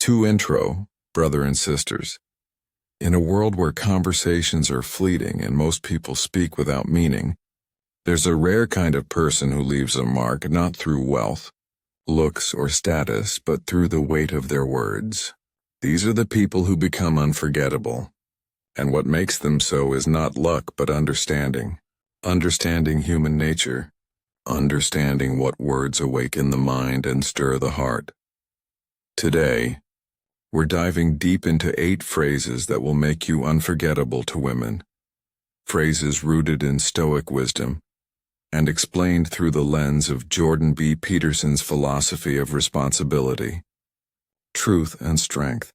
To intro, brother and sisters. In a world where conversations are fleeting and most people speak without meaning, there's a rare kind of person who leaves a mark not through wealth, looks, or status, but through the weight of their words. These are the people who become unforgettable. And what makes them so is not luck but understanding. Understanding human nature. Understanding what words awaken the mind and stir the heart. Today, we're diving deep into 8 phrases that will make you unforgettable to women. Phrases rooted in Stoic wisdom and explained through the lens of Jordan B. Peterson's philosophy of responsibility, truth, and strength.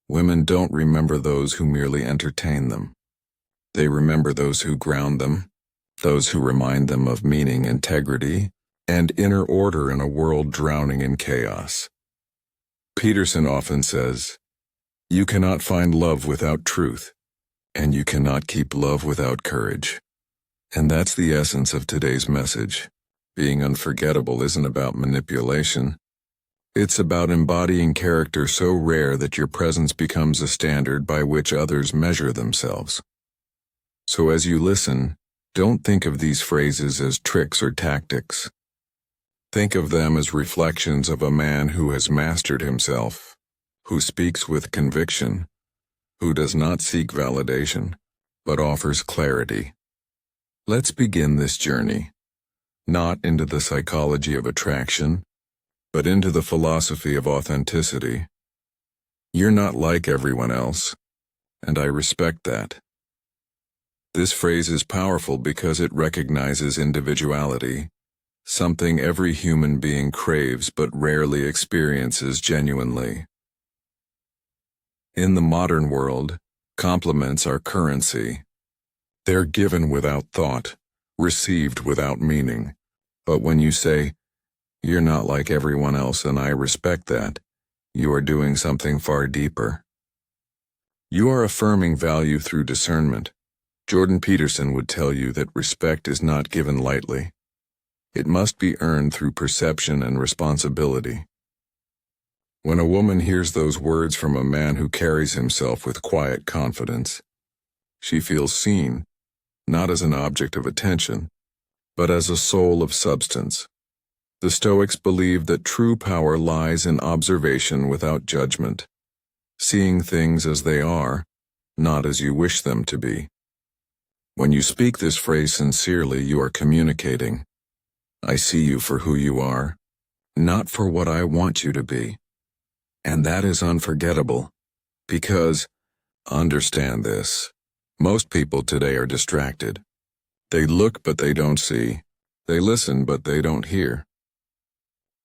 Women don't remember those who merely entertain them. They remember those who ground them, those who remind them of meaning, integrity, and inner order in a world drowning in chaos. Peterson often says, "You cannot find love without truth, and you cannot keep love without courage." And that's the essence of today's message. Being unforgettable isn't about manipulation. It's about embodying character so rare that your presence becomes a standard by which others measure themselves. So as you listen, don't think of these phrases as tricks or tactics. Think of them as reflections of a man who has mastered himself, who speaks with conviction, who does not seek validation, but offers clarity. Let's begin this journey, not into the psychology of attraction, but into the philosophy of authenticity. You're not like everyone else, and I respect that. This phrase is powerful because it recognizes individuality, something every human being craves but rarely experiences genuinely. In the modern world, compliments are currency. They're given without thought, received without meaning. But when you say, "You're not like everyone else and I respect that," you are doing something far deeper. You are affirming value through discernment. Jordan Peterson would tell you that respect is not given lightly. It must be earned through perception and responsibility. When a woman hears those words from a man who carries himself with quiet confidence, she feels seen, not as an object of attention, but as a soul of substance. The Stoics believed that true power lies in observation without judgment, seeing things as they are, not as you wish them to be. When you speak this phrase sincerely, you are communicating, "I see you for who you are, not for what I want you to be." And that is unforgettable, because, understand this, most people today are distracted. They look but they don't see. They listen but they don't hear.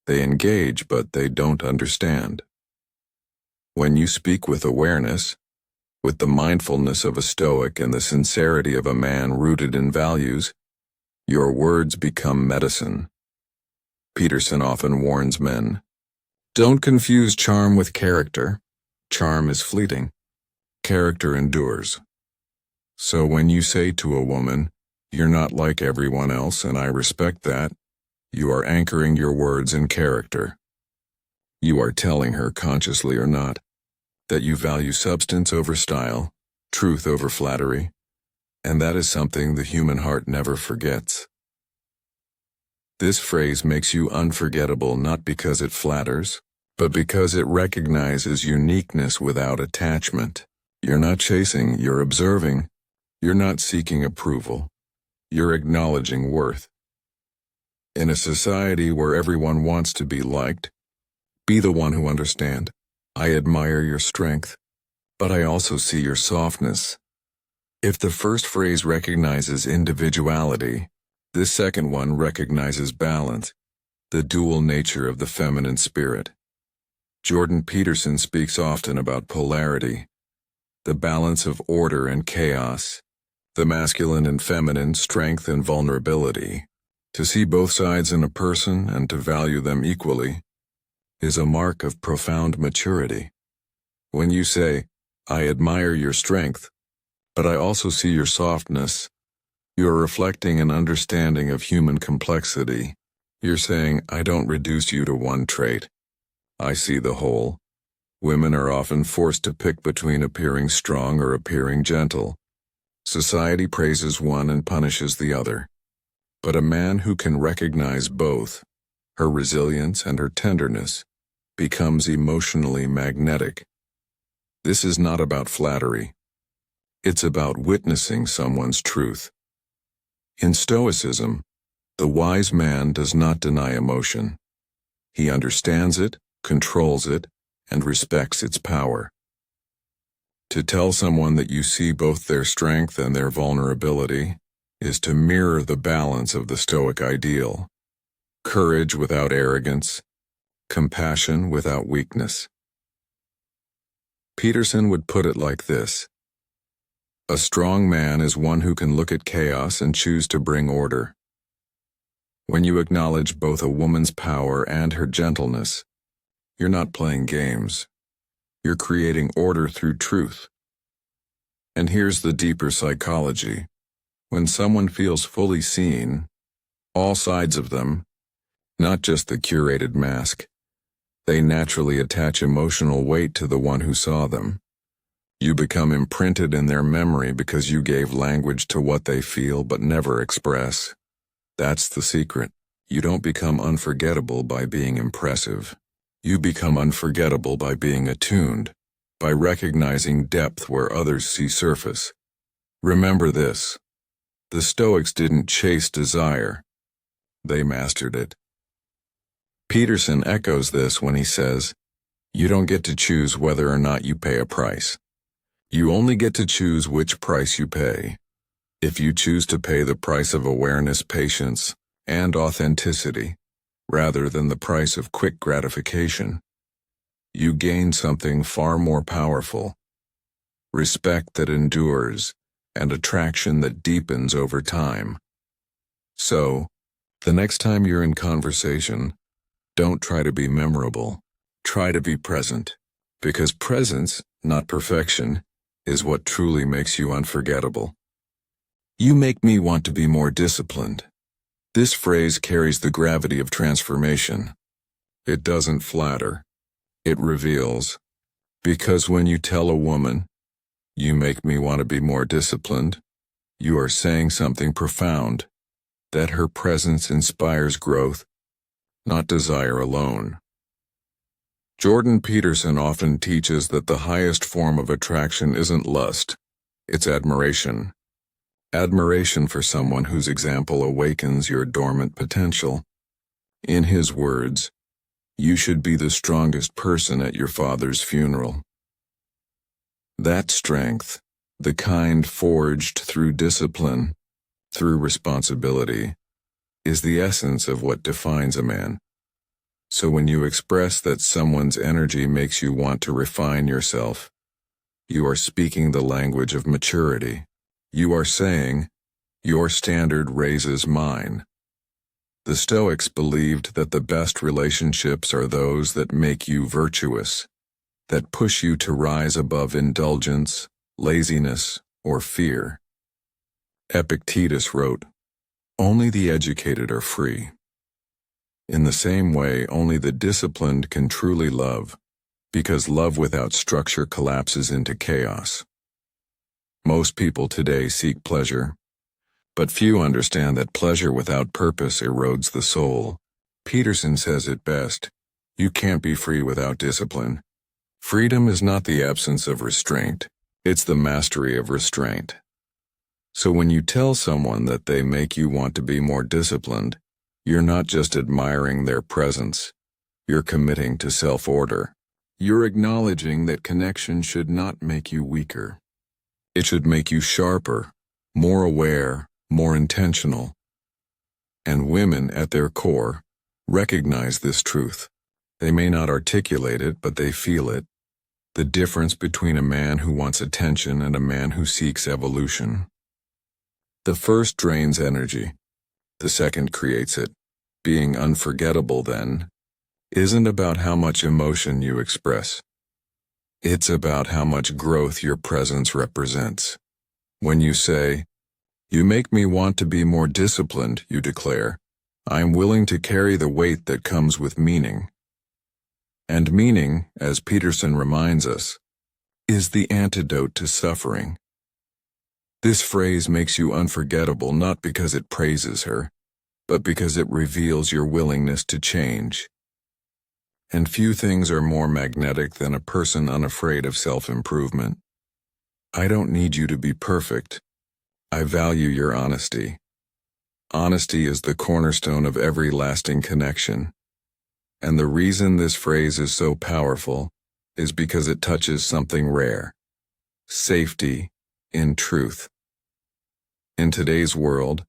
They engage but they don't understand. When you speak with awareness, with the mindfulness of a Stoic and the sincerity of a man rooted in values, your words become medicine. Peterson often warns men, "Don't confuse charm with character. Charm is fleeting. Character endures." So when you say to a woman, "You're not like everyone else and I respect that," you are anchoring your words in character. You are telling her, consciously or not, that you value substance over style, truth over flattery, and that is something the human heart never forgets. This phrase makes you unforgettable not because it flatters, but because it recognizes uniqueness without attachment. You're not chasing, you're observing. You're not seeking approval. You're acknowledging worth. In a society where everyone wants to be liked, be the one who understands. "I admire your strength, but I also see your softness." If the first phrase recognizes individuality, this second one recognizes balance, the dual nature of the feminine spirit. Jordan Peterson speaks often about polarity, the balance of order and chaos, the masculine and feminine, strength and vulnerability. To see both sides in a person and to value them equally is a mark of profound maturity. When you say, "I admire your strength, but I also see your softness," you are reflecting an understanding of human complexity. You're saying, "I don't reduce you to one trait. I see the whole." Women are often forced to pick between appearing strong or appearing gentle. Society praises one and punishes the other. But a man who can recognize both, her resilience and her tenderness, becomes emotionally magnetic. This is not about flattery. It's about witnessing someone's truth. In Stoicism, the wise man does not deny emotion. He understands it, controls it, and respects its power. To tell someone that you see both their strength and their vulnerability is to mirror the balance of the Stoic ideal: courage without arrogance, compassion without weakness. Peterson would put it like this: a strong man is one who can look at chaos and choose to bring order. When you acknowledge both a woman's power and her gentleness, you're not playing games. You're creating order through truth. And here's the deeper psychology. When someone feels fully seen, all sides of them, not just the curated mask, they naturally attach emotional weight to the one who saw them. You become imprinted in their memory because you gave language to what they feel but never express. That's the secret. You don't become unforgettable by being impressive. You become unforgettable by being attuned, by recognizing depth where others see surface. Remember this: the Stoics didn't chase desire. They mastered it. Peterson echoes this when he says, "You don't get to choose whether or not you pay a price. You only get to choose which price you pay. If you choose to pay the price of awareness, patience, and authenticity, rather than the price of quick gratification, you gain something far more powerful: respect that endures and attraction that deepens over time." So, the next time you're in conversation, don't try to be memorable. Try to be present, because presence, not perfection, is what truly makes you unforgettable. You make me want to be more disciplined. This phrase carries the gravity of transformation. It doesn't flatter. It reveals. Because when you tell a woman, "You make me want to be more disciplined," you are saying something profound, that her presence inspires growth, not desire alone. Jordan Peterson often teaches that the highest form of attraction isn't lust, it's admiration. Admiration for someone whose example awakens your dormant potential. In his words, "You should be the strongest person at your father's funeral." That strength, the kind forged through discipline, through responsibility, is the essence of what defines a man. So when you express that someone's energy makes you want to refine yourself, you are speaking the language of maturity. You are saying, "Your standard raises mine." The Stoics believed that the best relationships are those that make you virtuous, that push you to rise above indulgence, laziness, or fear. Epictetus wrote, "Only the educated are free." In the same way, only the disciplined can truly love, because love without structure collapses into chaos. Most people today seek pleasure, but few understand that pleasure without purpose erodes the soul. Peterson says it best: you can't be free without discipline. Freedom is not the absence of restraint, it's the mastery of restraint. So when you tell someone that they make you want to be more disciplined, you're not just admiring their presence, you're committing to self-order. You're acknowledging that connection should not make you weaker. It should make you sharper, more aware, more intentional. And women, at their core, recognize this truth. They may not articulate it, but they feel it. The difference between a man who wants attention and a man who seeks evolution. The first drains energy. The second creates it. Being unforgettable, then, isn't about how much emotion you express. It's about how much growth your presence represents. When you say, "You make me want to be more disciplined," you declare, "I'm willing to carry the weight that comes with meaning." And meaning, as Peterson reminds us, is the antidote to suffering. This phrase makes you unforgettable not because it praises her, but because it reveals your willingness to change. And few things are more magnetic than a person unafraid of self-improvement. I don't need you to be perfect. I value your honesty. Honesty is the cornerstone of every lasting connection. And the reason this phrase is so powerful is because it touches something rare: safety in truth. In today's world,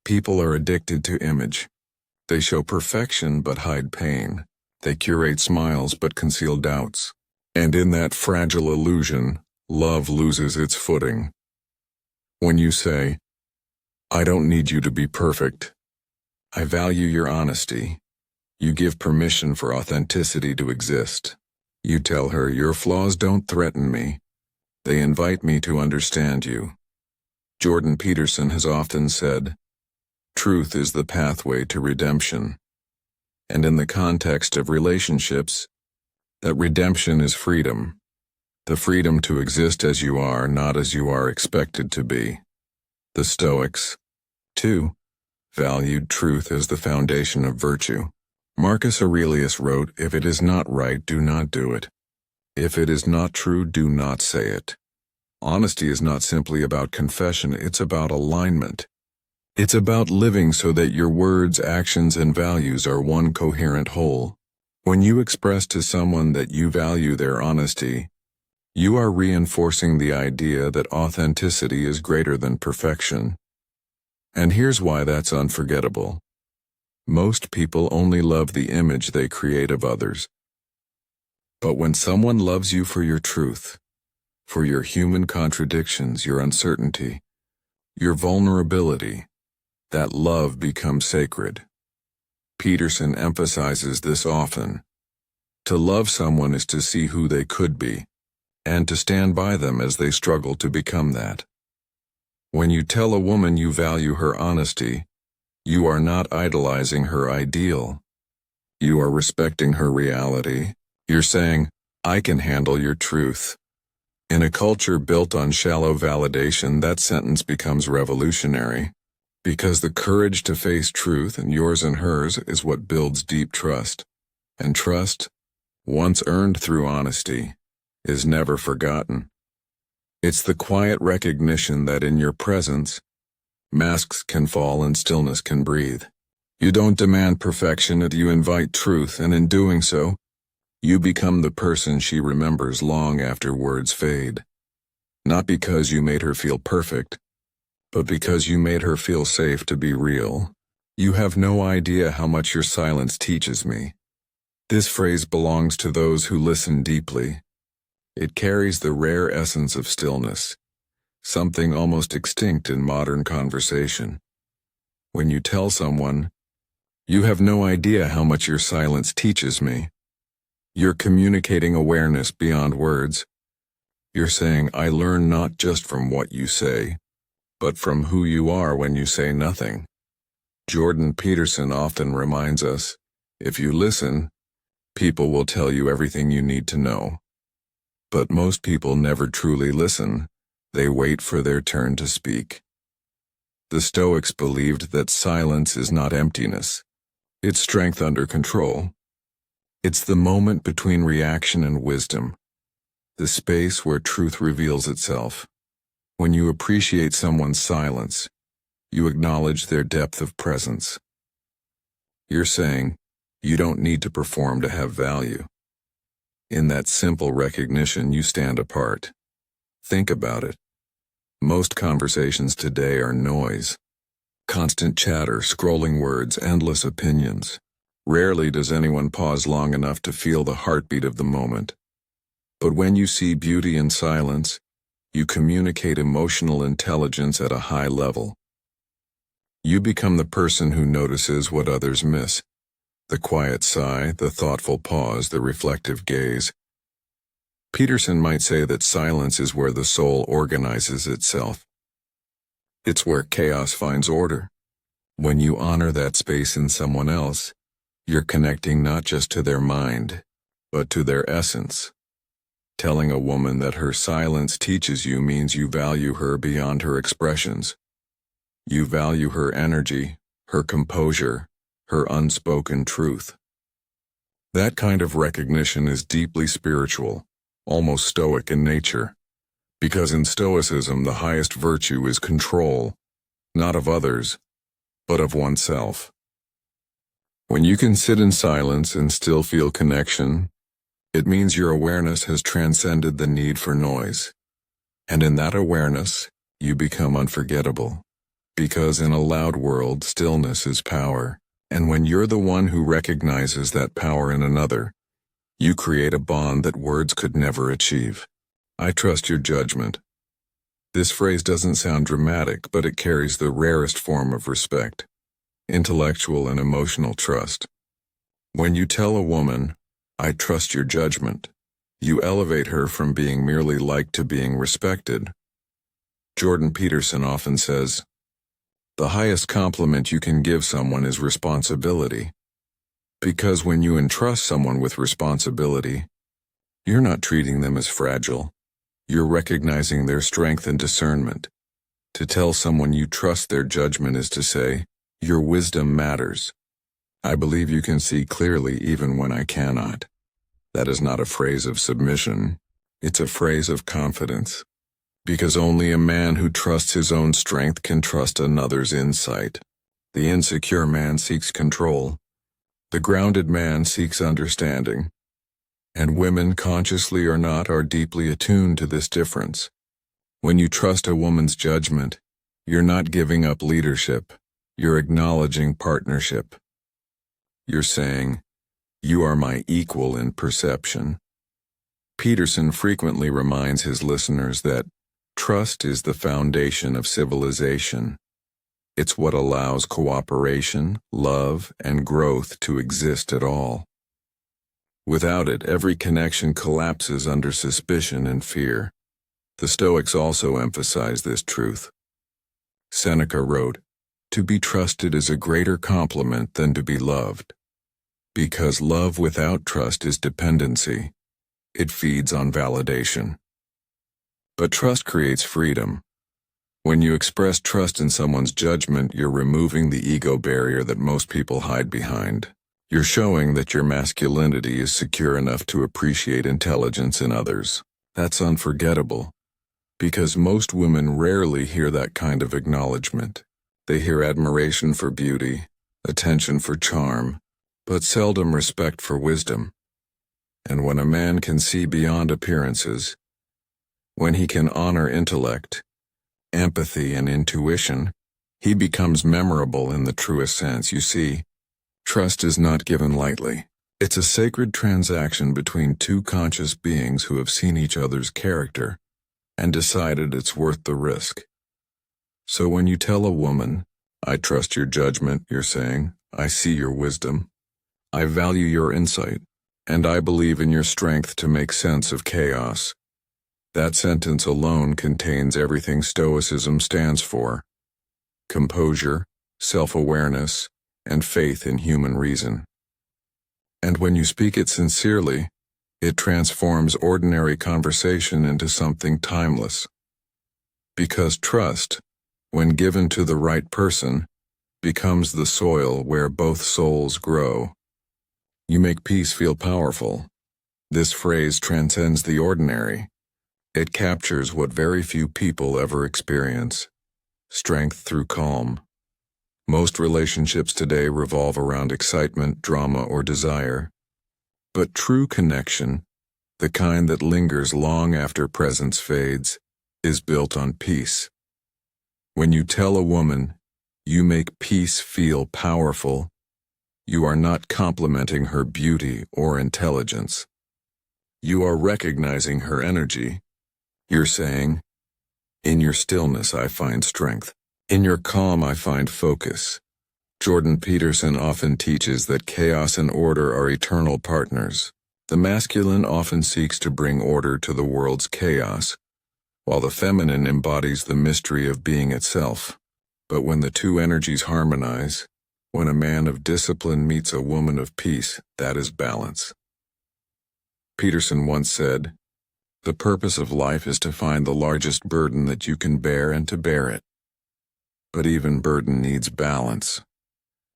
people are addicted to image. They show perfection but hide pain. They curate smiles but conceal doubts. And in that fragile illusion, love loses its footing. When you say, I don't need you to be perfect, I value your honesty, you give permission for authenticity to exist. You tell her your flaws don't threaten me. They invite me to understand you. Jordan Peterson has often said, truth is the pathway to redemption. And in the context of relationships, that redemption is freedom. The freedom to exist as you are, not as you are expected to be. The Stoics, too, valued truth as the foundation of virtue. Marcus Aurelius wrote, if it is not right, do not do it. If it is not true, do not say it. Honesty is not simply about confession, it's about alignment. It's about living so that your words, actions, and values are one coherent whole. When you express to someone that you value their honesty, you are reinforcing the idea that authenticity is greater than perfection. And here's why that's unforgettable. Most people only love the image they create of others. But when someone loves you for your truth, for your human contradictions, your uncertainty, your vulnerability, that love becomes sacred. Peterson emphasizes this often. To love someone is to see who they could be, and to stand by them as they struggle to become that. When you tell a woman you value her honesty, you are not idolizing her ideal. You are respecting her reality. You're saying, I can handle your truth. In a culture built on shallow validation, that sentence becomes revolutionary. Because the courage to face truth, and yours and hers, is what builds deep trust. And trust, once earned through honesty, is never forgotten. It's the quiet recognition that in your presence, masks can fall and stillness can breathe. You don't demand perfection, you invite truth, and in doing so, you become the person she remembers long after words fade. Not because you made her feel perfect, but because you made her feel safe to be real. You have no idea how much your silence teaches me. This phrase belongs to those who listen deeply. It carries the rare essence of stillness, something almost extinct in modern conversation. When you tell someone, you have no idea how much your silence teaches me, you're communicating awareness beyond words. You're saying, I learn not just from what you say, but from who you are when you say nothing. Jordan Peterson often reminds us, if you listen, people will tell you everything you need to know. But most people never truly listen. They wait for their turn to speak. The Stoics believed that silence is not emptiness. It's strength under control. It's the moment between reaction and wisdom, the space where truth reveals itself. When you appreciate someone's silence, you acknowledge their depth of presence. You're saying, you don't need to perform to have value. In that simple recognition, you stand apart. Think about it. Most conversations today are noise. Constant chatter, scrolling words, endless opinions. Rarely does anyone pause long enough to feel the heartbeat of the moment. But when you see beauty in silence, you communicate emotional intelligence at a high level. You become the person who notices what others miss. The quiet sigh, the thoughtful pause, the reflective gaze. Peterson might say that silence is where the soul organizes itself. It's where chaos finds order. When you honor that space in someone else, you're connecting not just to their mind, but to their essence. Telling a woman that her silence teaches you means you value her beyond her expressions. You value her energy, her composure, her unspoken truth. That kind of recognition is deeply spiritual, almost stoic in nature, because in Stoicism the highest virtue is control, not of others, but of oneself. When you can sit in silence and still feel connection, it means your awareness has transcended the need for noise. And in that awareness, you become unforgettable. Because in a loud world, stillness is power. And when you're the one who recognizes that power in another, you create a bond that words could never achieve. I trust your judgment. This phrase doesn't sound dramatic, but it carries the rarest form of respect, intellectual and emotional trust. When you tell a woman, I trust your judgment, you elevate her from being merely liked to being respected. Jordan Peterson often says, the highest compliment you can give someone is responsibility. Because when you entrust someone with responsibility, you're not treating them as fragile. You're recognizing their strength and discernment. To tell someone you trust their judgment is to say, your wisdom matters. I believe you can see clearly even when I cannot. That is not a phrase of submission. It's a phrase of confidence. Because only a man who trusts his own strength can trust another's insight. The insecure man seeks control. The grounded man seeks understanding. And women, consciously or not, are deeply attuned to this difference. When you trust a woman's judgment, you're not giving up leadership. You're acknowledging partnership. You're saying, you are my equal in perception. Peterson frequently reminds his listeners that trust is the foundation of civilization. It's what allows cooperation, love, and growth to exist at all. Without it, every connection collapses under suspicion and fear. The Stoics also emphasize this truth. Seneca wrote, to be trusted is a greater compliment than to be loved. Because love without trust is dependency. It feeds on validation. But trust creates freedom. When you express trust in someone's judgment, you're removing the ego barrier that most people hide behind. You're showing that your masculinity is secure enough to appreciate intelligence in others. That's unforgettable. Because most women rarely hear that kind of acknowledgement. They hear admiration for beauty, attention for charm, but seldom respect for wisdom. And when a man can see beyond appearances, when he can honor intellect, empathy, and intuition, he becomes memorable in the truest sense. You see, trust is not given lightly. It's a sacred transaction between two conscious beings who have seen each other's character and decided it's worth the risk. So when you tell a woman, I trust your judgment, you're saying, I see your wisdom, I value your insight, and I believe in your strength to make sense of chaos. That sentence alone contains everything Stoicism stands for: composure, self-awareness, and faith in human reason. And when you speak it sincerely, it transforms ordinary conversation into something timeless. Because trust, when given to the right person, becomes the soil where both souls grow. You make peace feel powerful. This phrase transcends the ordinary. It captures what very few people ever experience: strength through calm. Most relationships today revolve around excitement, drama, or desire. But true connection, the kind that lingers long after presence fades, is built on peace. When you tell a woman, you make peace feel powerful, you are not complimenting her beauty or intelligence. You are recognizing her energy. You're saying, in your stillness I find strength. In your calm I find focus. Jordan Peterson often teaches that chaos and order are eternal partners. The masculine often seeks to bring order to the world's chaos, while the feminine embodies the mystery of being itself. But when the two energies harmonize, when a man of discipline meets a woman of peace, that is balance. Peterson once said, "The purpose of life is to find the largest burden that you can bear and to bear it." But even burden needs balance.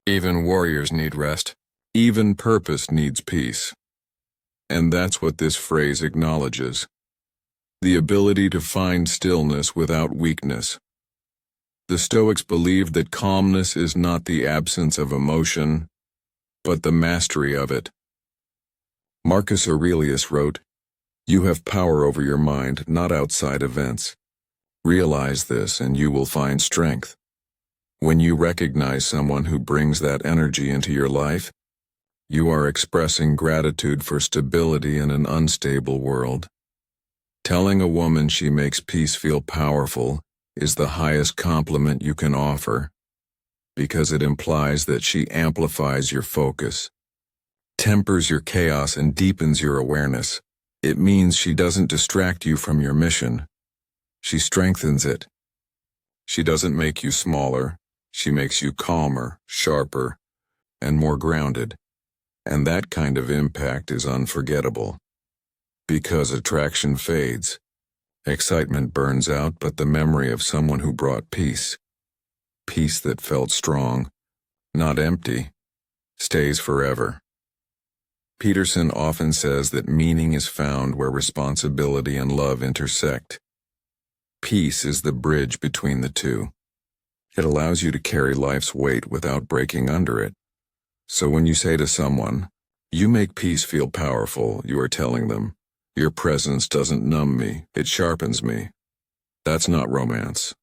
Even warriors need rest. Even purpose needs peace. And that's what this phrase acknowledges. The ability to find stillness without weakness. The Stoics believed that calmness is not the absence of emotion, but the mastery of it. Marcus Aurelius wrote, "You have power over your mind, not outside events. Realize this and you will find strength." When you recognize someone who brings that energy into your life, you are expressing gratitude for stability in an unstable world. Telling a woman she makes peace feel powerful is the highest compliment you can offer, because it implies that she amplifies your focus, tempers your chaos, and deepens your awareness. It means she doesn't distract you from your mission. She strengthens it. She doesn't make you smaller. She makes you calmer, sharper, and more grounded. And that kind of impact is unforgettable. Because attraction fades, excitement burns out, but the memory of someone who brought peace, peace that felt strong, not empty, stays forever. Peterson often says that meaning is found where responsibility and love intersect. Peace is the bridge between the two. It allows you to carry life's weight without breaking under it. So when you say to someone, "You make peace feel powerful," you are telling them, "Your presence doesn't numb me, it sharpens me." That's not romance.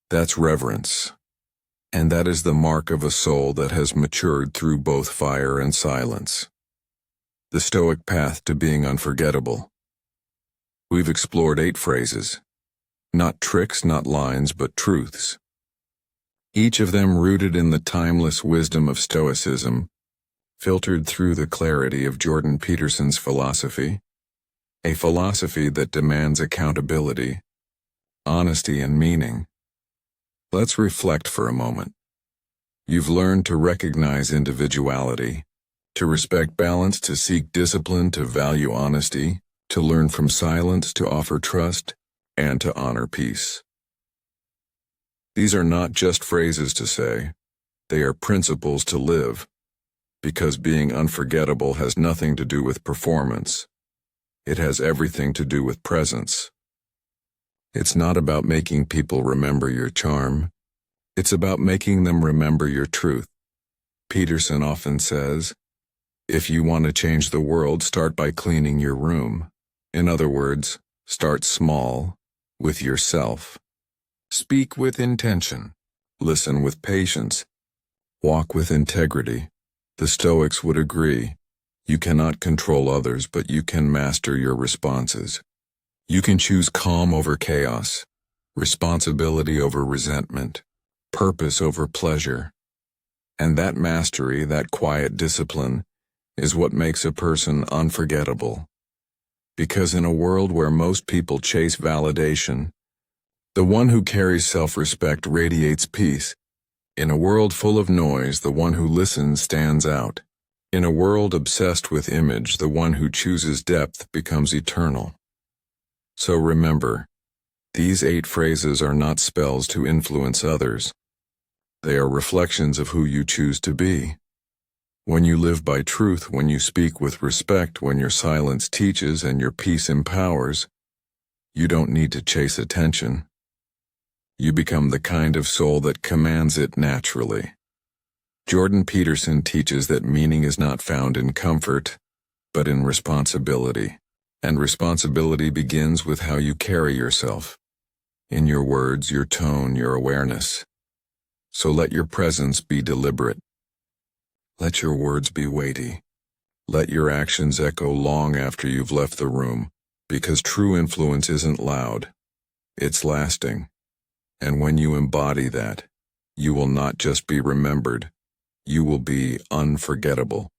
That's reverence. And that is the mark of a soul that has matured through both fire and silence. The Stoic path to being unforgettable. We've explored 8 phrases. Not tricks, not lines, but truths. Each of them rooted in the timeless wisdom of Stoicism, filtered through the clarity of Jordan Peterson's philosophy, a philosophy that demands accountability, honesty, and meaning. Let's reflect for a moment. You've learned to recognize individuality, to respect balance, to seek discipline, to value honesty, to learn from silence, to offer trust, and to honor peace. These are not just phrases to say, they are principles to live, because being unforgettable has nothing to do with performance. It has everything to do with presence. It's not about making people remember your charm. It's about making them remember your truth. Peterson often says, "If you want to change the world, start by cleaning your room." In other words, start small, with yourself. Speak with intention. Listen with patience. Walk with integrity. The Stoics would agree. You cannot control others, but you can master your responses. You can choose calm over chaos, responsibility over resentment, purpose over pleasure. And that mastery, that quiet discipline, is what makes a person unforgettable. Because in a world where most people chase validation, the one who carries self-respect radiates peace. In a world full of noise, the one who listens stands out. In a world obsessed with image, the one who chooses depth becomes eternal. So remember, these 8 phrases are not spells to influence others. They are reflections of who you choose to be. When you live by truth, when you speak with respect, when your silence teaches and your peace empowers, you don't need to chase attention. You become the kind of soul that commands it naturally. Jordan Peterson teaches that meaning is not found in comfort, but in responsibility. And responsibility begins with how you carry yourself, in your words, your tone, your awareness. So let your presence be deliberate. Let your words be weighty. Let your actions echo long after you've left the room, because true influence isn't loud, it's lasting. And when you embody that, you will not just be remembered, you will be unforgettable.